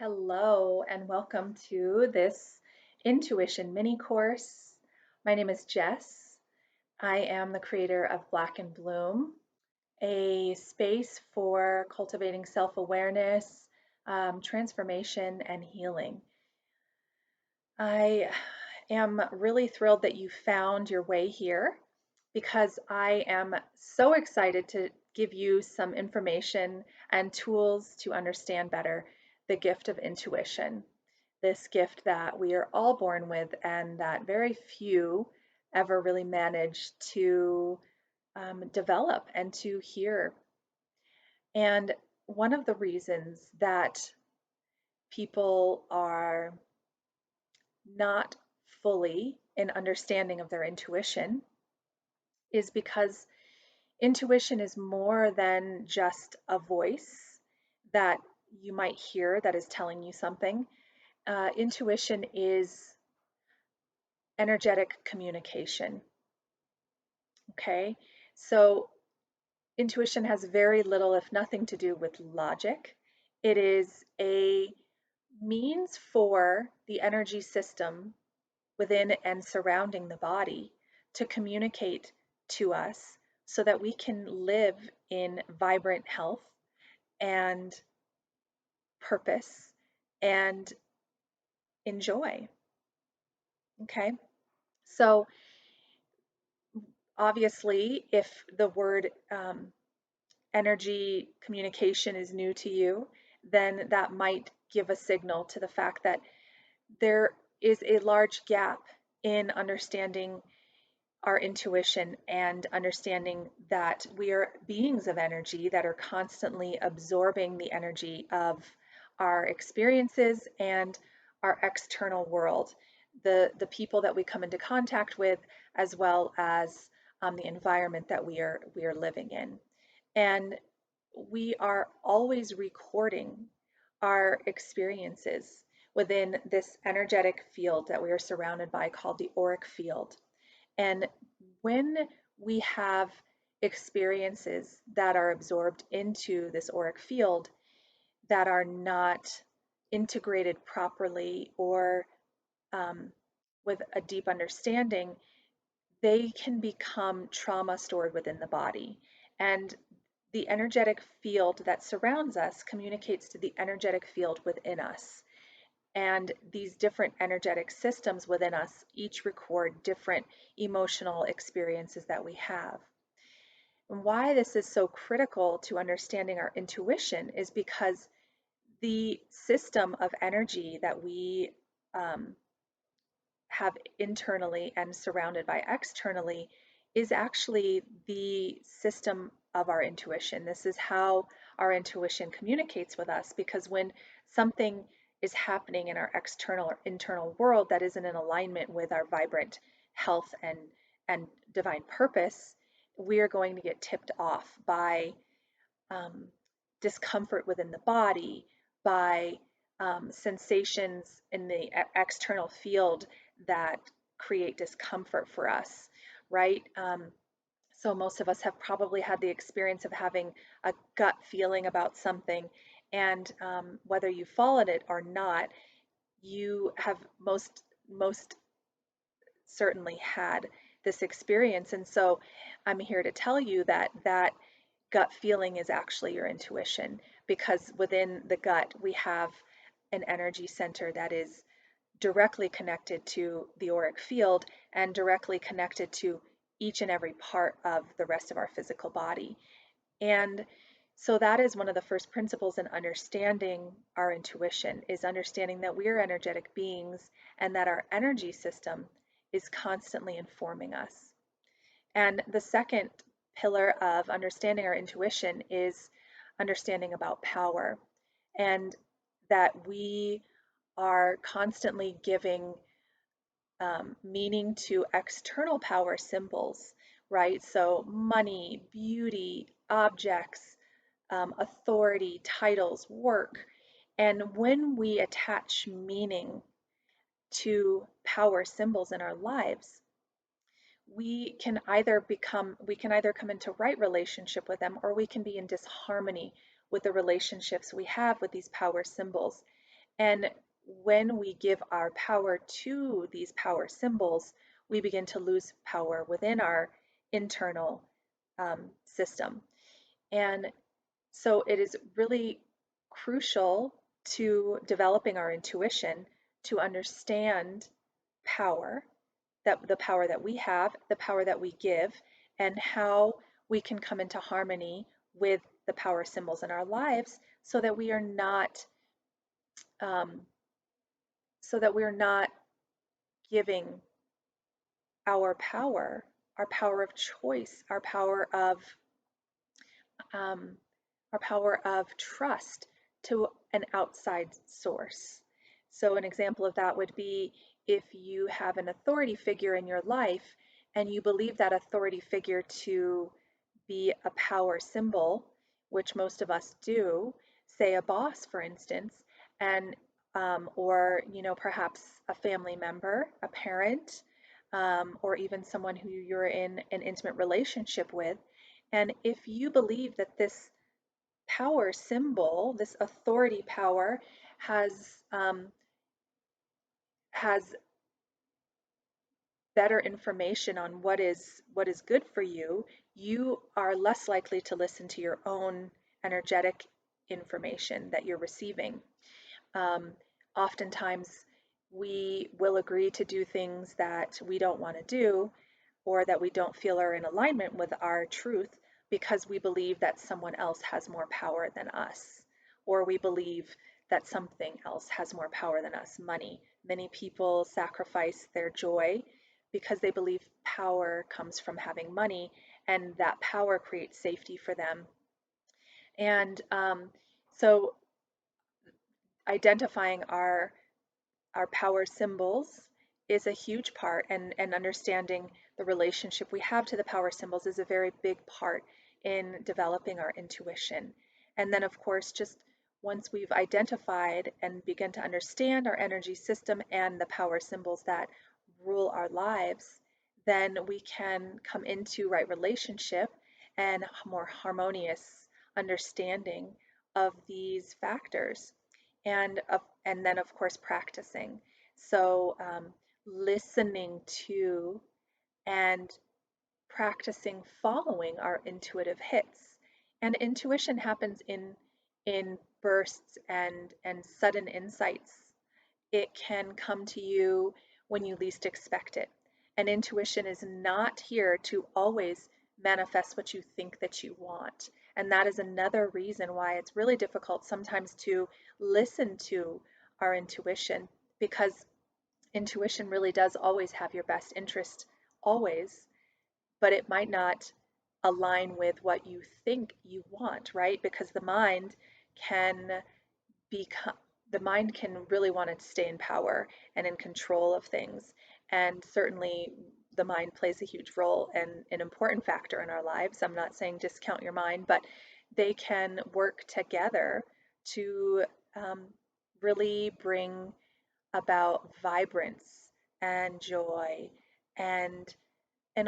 Hello, and welcome to this intuition mini course. My name is Jess. I am the creator of Black and Bloom, a space for cultivating self awareness, transformation, and healing. I am really thrilled that you found your way here because I am so excited to give you some information and tools to understand better the gift of intuition, this gift that we are all born with and that very few ever really manage to develop and to hear. And one of the reasons that people are not fully in understanding of their intuition is because intuition is more than just a voice that you might hear that is telling you something. Intuition is energetic communication. Okay, so intuition has very little, if nothing, to do with logic. It is a means for the energy system within and surrounding the body to communicate to us so that we can live in vibrant health and purpose and enjoy. Okay, so obviously, if the word energy communication is new to you, then that might give a signal to the fact that there is a large gap in understanding our intuition and understanding that we are beings of energy that are constantly absorbing the energy of our experiences and our external world, the people that we come into contact with, as well as the environment that we are living in. And we are always recording our experiences within this energetic field that we are surrounded by called the auric field. And when we have experiences that are absorbed into this auric field that are not integrated properly or with a deep understanding, they can become trauma stored within the body. And the energetic field that surrounds us communicates to the energetic field within us. And these different energetic systems within us each record different emotional experiences that we have. And why this is so critical to understanding our intuition is because the system of energy that we have internally and surrounded by externally is actually the system of our intuition. This is how our intuition communicates with us because when something is happening in our external or internal world that isn't in alignment with our vibrant health and divine purpose, we are going to get tipped off by um, discomfort within the body, by sensations in the external field that create discomfort for us, right? So most of us have probably had the experience of having a gut feeling about something, and whether you follow it or not, you have most certainly had this experience. And so I'm here to tell you that that gut feeling is actually your intuition because within the gut we have an energy center that is directly connected to the auric field and directly connected to each and every part of the rest of our physical body. And so that is one of the first principles in understanding our intuition is understanding that we are energetic beings and that our energy system is constantly informing us. And the second pillar of understanding our intuition is understanding about power and that we are constantly giving meaning to external power symbols, right? So money, beauty, objects, authority, titles, work. And when we attach meaning to power symbols in our lives, we can either come into right relationship with them or we can be in disharmony with the relationships we have with these power symbols. And when we give our power to these power symbols, we begin to lose power within our internal system. And so it is really crucial to developing our intuition to understand power, that the power that we have, the power that we give, and how we can come into harmony with the power symbols in our lives so that we are not um, giving our power of choice, um, our power of trust to an outside source. So, an example of that would be if you have an authority figure in your life and you believe that authority figure to be a power symbol, which most of us do, say a boss, for instance, and or perhaps a family member, a parent, or even someone who you're in an intimate relationship with. And if you believe that this power symbol, this authority power, has better information on what is good for you, you are less likely to listen to your own energetic information that you're receiving. Um, Oftentimes, we will agree to do things that we don't want to do or that we don't feel are in alignment with our truth because we believe that someone else has more power than us, or we believe that something else has more power than us, money. Many people sacrifice their joy because they believe power comes from having money, and that power creates safety for them. And so identifying our power symbols is a huge part, and understanding the relationship we have to the power symbols is a very big part in developing our intuition. And then, of course, just once we've identified and begin to understand our energy system and the power symbols that rule our lives, then we can come into right relationship and more harmonious understanding of these factors, and then of course practicing. So listening to and practicing following our intuitive hits. And intuition happens in bursts and sudden insights. It can come to you when you least expect it. And intuition is not here to always manifest what you think that you want. And that is another reason why it's really difficult sometimes to listen to our intuition, because intuition really does always have your best interest, always, but it might not align with what you think you want, right? Because can become the mind can really want to stay in power and in control of things. And certainly the mind plays a huge role and an important factor in our lives. I'm not saying discount your mind, but they can work together to um, really bring about vibrance and joy and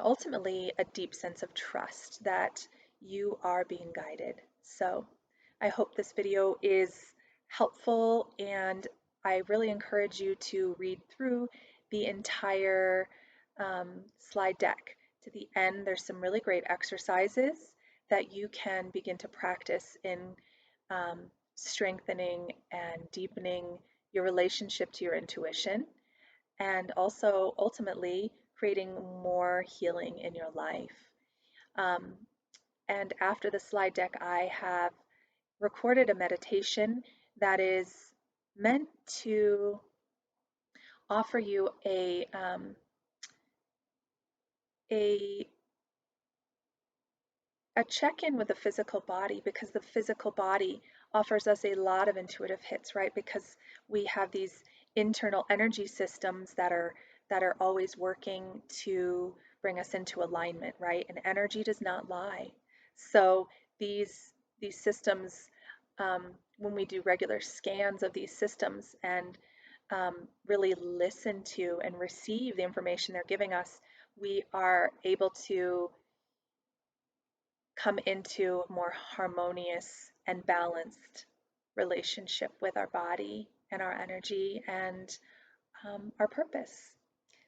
ultimately a deep sense of trust that you are being guided. So I hope this video is helpful, and I really encourage you to read through the entire slide deck to the end. There's some really great exercises that you can begin to practice in strengthening and deepening your relationship to your intuition, and also ultimately creating more healing in your life. Um, and after the slide deck, I have recorded a meditation that is meant to offer you a a check-in with the physical body, because the physical body offers us a lot of intuitive hits, right? Because we have these internal energy systems that are always working to bring us into alignment, right? And energy does not lie. So these systems, when we do regular scans of these systems and really listen to and receive the information they're giving us, we are able to come into a more harmonious and balanced relationship with our body and our energy and our purpose.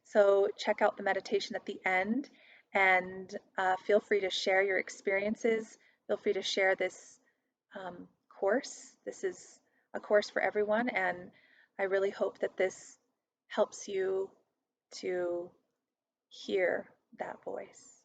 So check out the meditation at the end and feel free to share your experiences. Feel free to share this course. This is a course for everyone, and I really hope that this helps you to hear that voice.